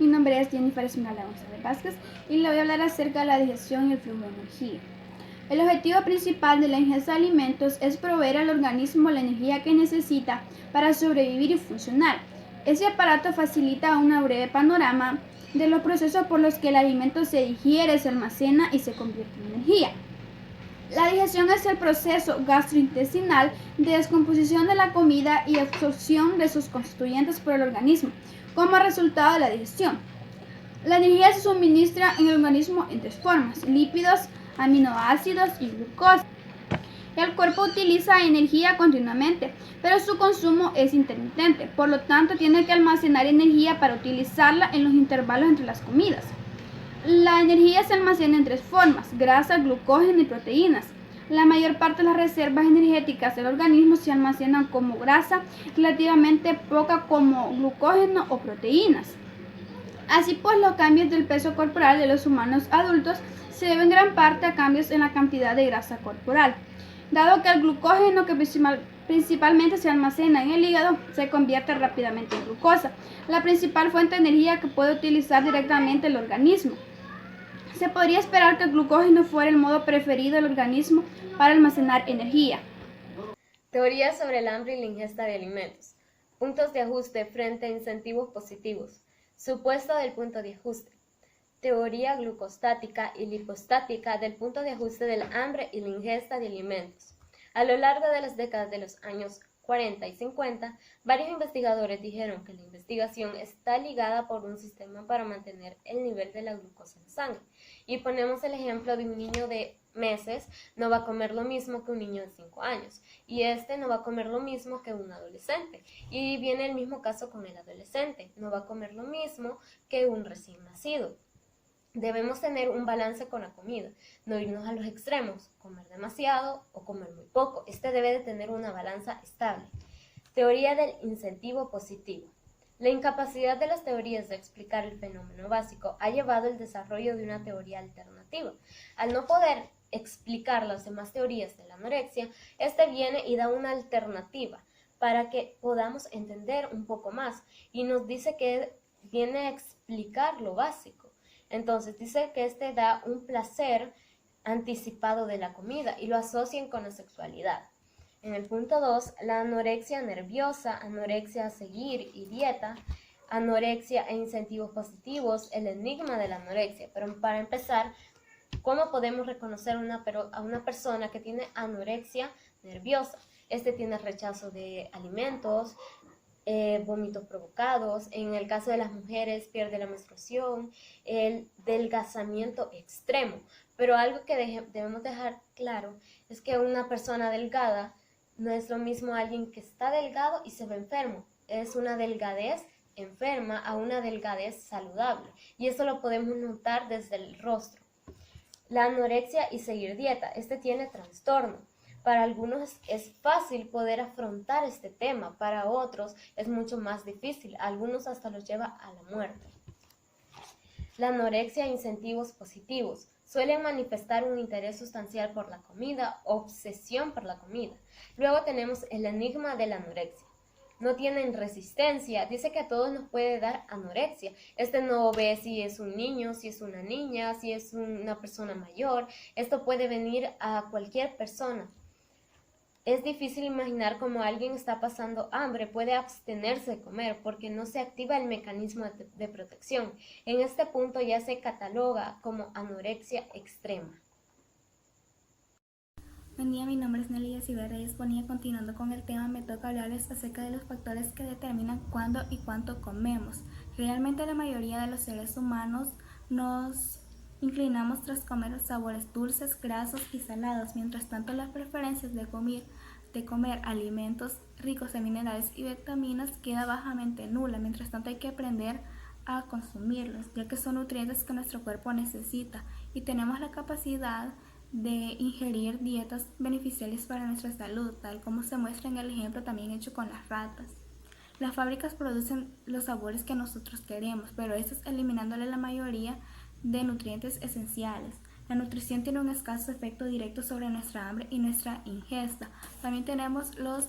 Mi nombre es Jennifer Esmeralda González Vázquez y le voy a hablar acerca de la digestión y el flujo de energía. El objetivo principal de la ingesta de alimentos es proveer al organismo la energía que necesita para sobrevivir y funcionar. Ese aparato facilita un breve panorama de los procesos por los que el alimento se digiere, se almacena y se convierte en energía. La digestión es el proceso gastrointestinal de descomposición de la comida y absorción de sus constituyentes por el organismo como resultado de la digestión. La energía se suministra en el organismo en tres formas: lípidos, aminoácidos y glucosa. El cuerpo utiliza energía continuamente, pero su consumo es intermitente, por lo tanto tiene que almacenar energía para utilizarla en los intervalos entre las comidas. La energía se almacena en tres formas: grasa, glucógeno y proteínas. La mayor parte de las reservas energéticas del organismo se almacenan como grasa, relativamente poca como glucógeno o proteínas. Así pues, los cambios del peso corporal de los humanos adultos se deben en gran parte a cambios en la cantidad de grasa corporal. Dado que el glucógeno, que principalmente se almacena en el hígado, se convierte rápidamente en glucosa, la principal fuente de energía que puede utilizar directamente el organismo. Se podría esperar que el glucógeno fuera el modo preferido del organismo para almacenar energía. Teoría sobre el hambre y la ingesta de alimentos. Puntos de ajuste frente a incentivos positivos. Supuesto del punto de ajuste. Teoría glucostática y lipostática del punto de ajuste del hambre y la ingesta de alimentos. A lo largo de las décadas de los años 40 y 50, varios investigadores dijeron que la investigación está ligada por un sistema para mantener el nivel de la glucosa en sangre. Y ponemos el ejemplo de un niño de meses no va a comer lo mismo que un niño de 5 años, y este no va a comer lo mismo que un adolescente, y viene el mismo caso con el adolescente, no va a comer lo mismo que un recién nacido. Debemos tener un balance con la comida, no irnos a los extremos, comer demasiado o comer muy poco. Este debe de tener una balanza estable. Teoría del incentivo positivo. La incapacidad de las teorías de explicar el fenómeno básico ha llevado al desarrollo de una teoría alternativa. Al no poder explicar las demás teorías de la anorexia, este viene y da una alternativa para que podamos entender un poco más, y nos dice que viene a explicar lo básico. Entonces dice que este da un placer anticipado de la comida y lo asocian con la sexualidad. En el punto 2, la anorexia nerviosa, anorexia a seguir y dieta, anorexia e incentivos positivos, el enigma de la anorexia. Pero para empezar, ¿cómo podemos reconocer a una persona que tiene anorexia nerviosa? Este tiene rechazo de alimentos, vómitos provocados. En el caso de las mujeres, pierde la menstruación, el delgazamiento extremo. Pero algo que debemos dejar claro es que una persona delgada no es lo mismo a alguien que está delgado y se ve enfermo. Es una delgadez enferma a una delgadez saludable, y eso lo podemos notar desde el rostro. La anorexia y seguir dieta. Este tiene trastorno. Para algunos es fácil poder afrontar este tema, para otros es mucho más difícil, algunos hasta los lleva a la muerte. La anorexia e incentivos positivos. Suelen manifestar un interés sustancial por la comida, obsesión por la comida. Luego tenemos el enigma de la anorexia. No tienen resistencia, dice que a todos nos puede dar anorexia. Este no ve si es un niño, si es una niña, si es una persona mayor. Esto puede venir a cualquier persona. Es difícil imaginar cómo alguien está pasando hambre, puede abstenerse de comer porque no se activa el mecanismo de protección. En este punto ya se cataloga como anorexia extrema. Buen día, mi nombre es Nelly Yesida Reyes Bonilla. Continuando con el tema, me toca hablarles acerca de los factores que determinan cuándo y cuánto comemos. Realmente la mayoría de los seres humanos nos inclinamos tras comer sabores dulces, grasos y salados. Mientras tanto, las preferencias de comer alimentos ricos en minerales y vitaminas queda bajamente nula. Mientras tanto, hay que aprender a consumirlos, ya que son nutrientes que nuestro cuerpo necesita, y tenemos la capacidad de ingerir dietas beneficiales para nuestra salud, tal como se muestra en el ejemplo también hecho con las ratas. Las fábricas producen los sabores que nosotros queremos, pero estos eliminándole la mayoría de nutrientes esenciales. La nutrición tiene un escaso efecto directo sobre nuestra hambre y nuestra ingesta. También tenemos los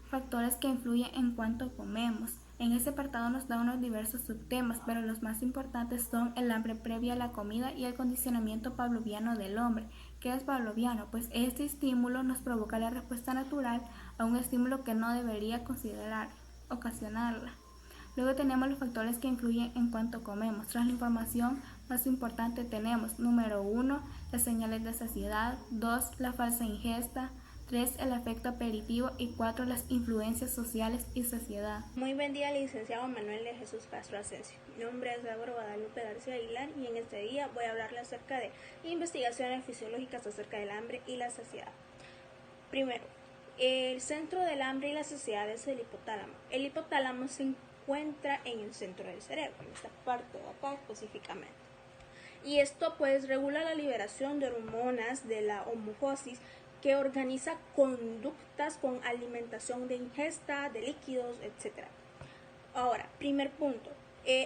factores que influyen en cuánto comemos. En este apartado nos da unos diversos subtemas, pero los más importantes son el hambre previa a la comida y el condicionamiento pavloviano del hombre. ¿Qué es pavloviano? Pues este estímulo nos provoca la respuesta natural a un estímulo que no debería ocasionarla. Luego tenemos los factores que influyen en cuanto comemos. Tras la información más importante tenemos: número 1, las señales de saciedad; 2, la falsa ingesta; 3, el efecto aperitivo; y 4, las influencias sociales y saciedad. Muy buen día, licenciado Manuel de Jesús Castro Asensio. Mi nombre es Débora Guadalupe García Aguilar y en este día voy a hablarle acerca de investigaciones fisiológicas acerca del hambre y la saciedad. Primero, el centro del hambre y la saciedad es el hipotálamo. El hipotálamo se encuentra en el centro del cerebro, en esta parte de acá específicamente. Y esto pues regula la liberación de hormonas de la homeostasis, que organiza conductas con alimentación de ingesta, de líquidos, etc. Ahora, primer punto,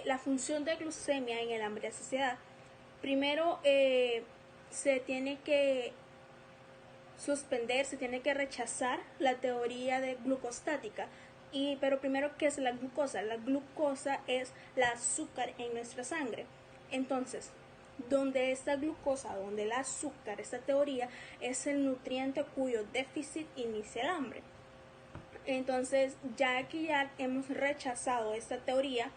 la función de glucemia en el hambre y saciedad. Primero, se tiene que suspender, se tiene que rechazar la teoría de glucostática. Pero primero, ¿qué es la glucosa? La glucosa es el azúcar en nuestra sangre. Entonces, donde esta glucosa, donde el azúcar, esta teoría, es el nutriente cuyo déficit inicia el hambre. Entonces, ya que ya hemos rechazado esta teoría,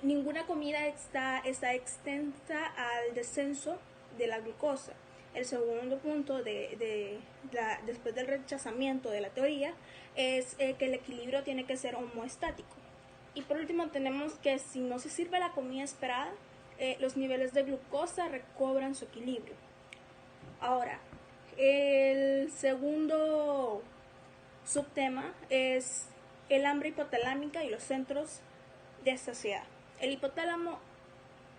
ninguna comida está extensa al descenso de la glucosa. El segundo punto después del rechazamiento de la teoría es que el equilibrio tiene que ser homeostático. Y por último tenemos que si no se sirve la comida esperada, los niveles de glucosa recobran su equilibrio. Ahora, el segundo subtema es el hambre hipotalámica y los centros de saciedad. El hipotálamo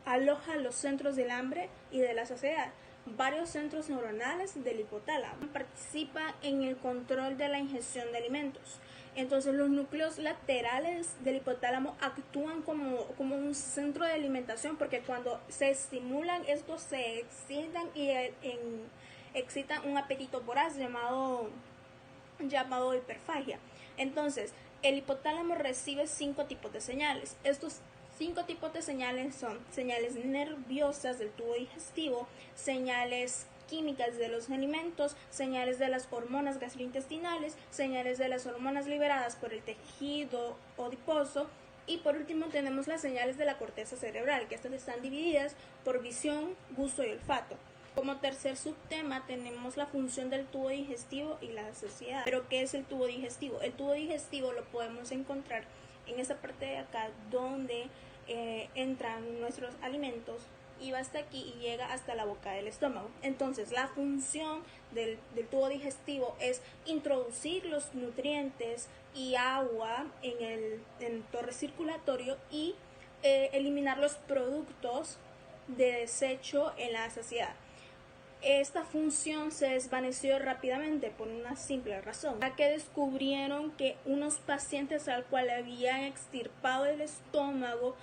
aloja los centros del hambre y de la saciedad. Varios centros neuronales del hipotálamo participan en el control de la ingestión de alimentos. Entonces los núcleos laterales del hipotálamo actúan como un centro de alimentación, porque cuando se estimulan, estos se excitan y excitan un apetito voraz llamado hiperfagia. Entonces el hipotálamo recibe 5 tipos de señales. Estos 5 tipos de señales son señales nerviosas del tubo digestivo, señales químicas de los alimentos, señales de las hormonas gastrointestinales, señales de las hormonas liberadas por el tejido adiposo, y por último tenemos las señales de la corteza cerebral, que estas están divididas por visión, gusto y olfato. Como tercer subtema tenemos la función del tubo digestivo y la saciedad. ¿Pero qué es el tubo digestivo? El tubo digestivo lo podemos encontrar en esta parte de acá, donde entran nuestros alimentos, y va hasta aquí y llega hasta la boca del estómago. Entonces la función del tubo digestivo es introducir los nutrientes y agua en el torrente circulatorio y eliminar los productos de desecho en la saciedad. Esta función se desvaneció rápidamente por una simple razón, ya que descubrieron que unos pacientes al cual habían extirpado el estómago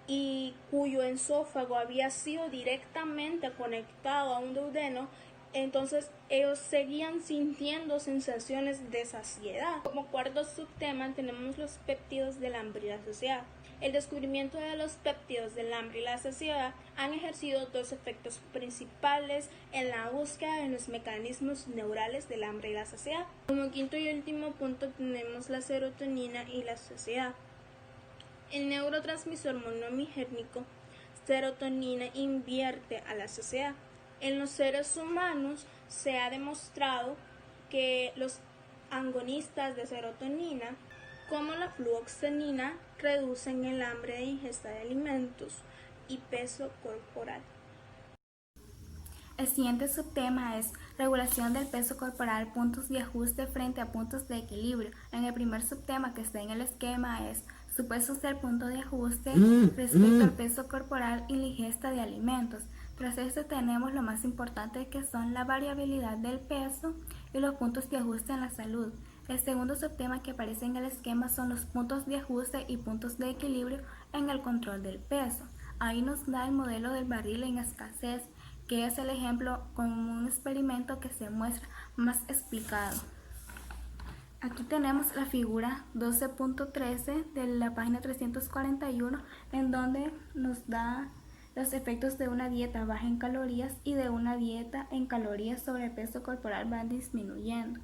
y cuyo esófago había sido directamente conectado a un duodeno, entonces ellos seguían sintiendo sensaciones de saciedad. Como cuarto subtema tenemos los péptidos del hambre y la saciedad. El descubrimiento de los péptidos del hambre y la saciedad han ejercido 2 efectos principales en la búsqueda de los mecanismos neurales del hambre y la saciedad. Como quinto y último punto tenemos la serotonina y la saciedad. El neurotransmisor monoamigénico serotonina invierte a la saciedad. En los seres humanos se ha demostrado que los agonistas de serotonina, como la fluoxetina, reducen el hambre de ingesta de alimentos y peso corporal. El siguiente subtema es regulación del peso corporal, puntos de ajuste frente a puntos de equilibrio. En el primer subtema que está en el esquema es supuestos del punto de ajuste respecto al peso corporal y la ingesta de alimentos. Tras esto tenemos lo más importante, que son la variabilidad del peso y los puntos de ajuste en la salud. El segundo subtema que aparece en el esquema son los puntos de ajuste y puntos de equilibrio en el control del peso. Ahí nos da el modelo del barril en escasez, que es el ejemplo con un experimento que se muestra más explicado. Aquí tenemos la figura 12.13 de la página 341, en donde nos da los efectos de una dieta baja en calorías y de una dieta en calorías sobre el peso corporal van disminuyendo.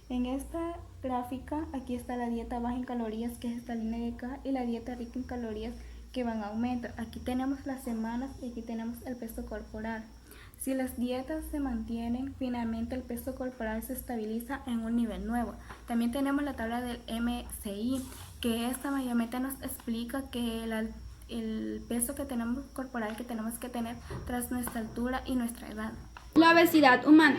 En esta gráfica, aquí está la dieta baja en calorías, que es esta línea de acá, y la dieta rica en calorías, que van a aumento. Aquí tenemos las semanas y aquí tenemos el peso corporal. Si las dietas se mantienen, finalmente el peso corporal se estabiliza en un nivel nuevo. También tenemos la tabla del MCI, que esta mayormente nos explica que el peso que tenemos corporal que tenemos que tener tras nuestra altura y nuestra edad. La obesidad humana.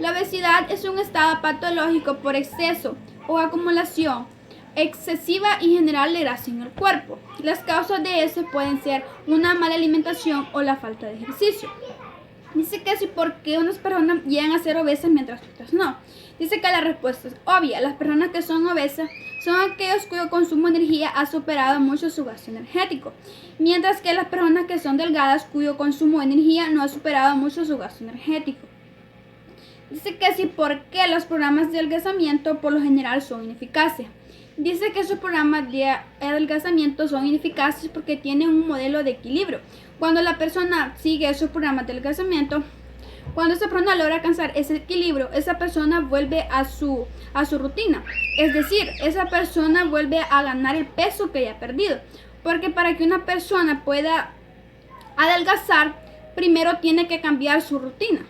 La obesidad es un estado patológico por exceso o acumulación excesiva y general de grasa en el cuerpo. Las causas de eso pueden ser una mala alimentación o la falta de ejercicio. Dice que si por qué unas personas llegan a ser obesas mientras otras no. Dice que la respuesta es obvia. Las personas que son obesas son aquellos cuyo consumo de energía ha superado mucho su gasto energético, mientras que las personas que son delgadas cuyo consumo de energía no ha superado mucho su gasto energético. Dice que si por qué los programas de adelgazamiento por lo general son ineficaces. Dice que esos programas de adelgazamiento son ineficaces porque tienen un modelo de equilibrio. Cuando la persona sigue esos programas de adelgazamiento, cuando esa persona logra alcanzar ese equilibrio, esa persona vuelve a su rutina. Es decir, esa persona vuelve a ganar el peso que haya perdido. Porque para que una persona pueda adelgazar, primero tiene que cambiar su rutina.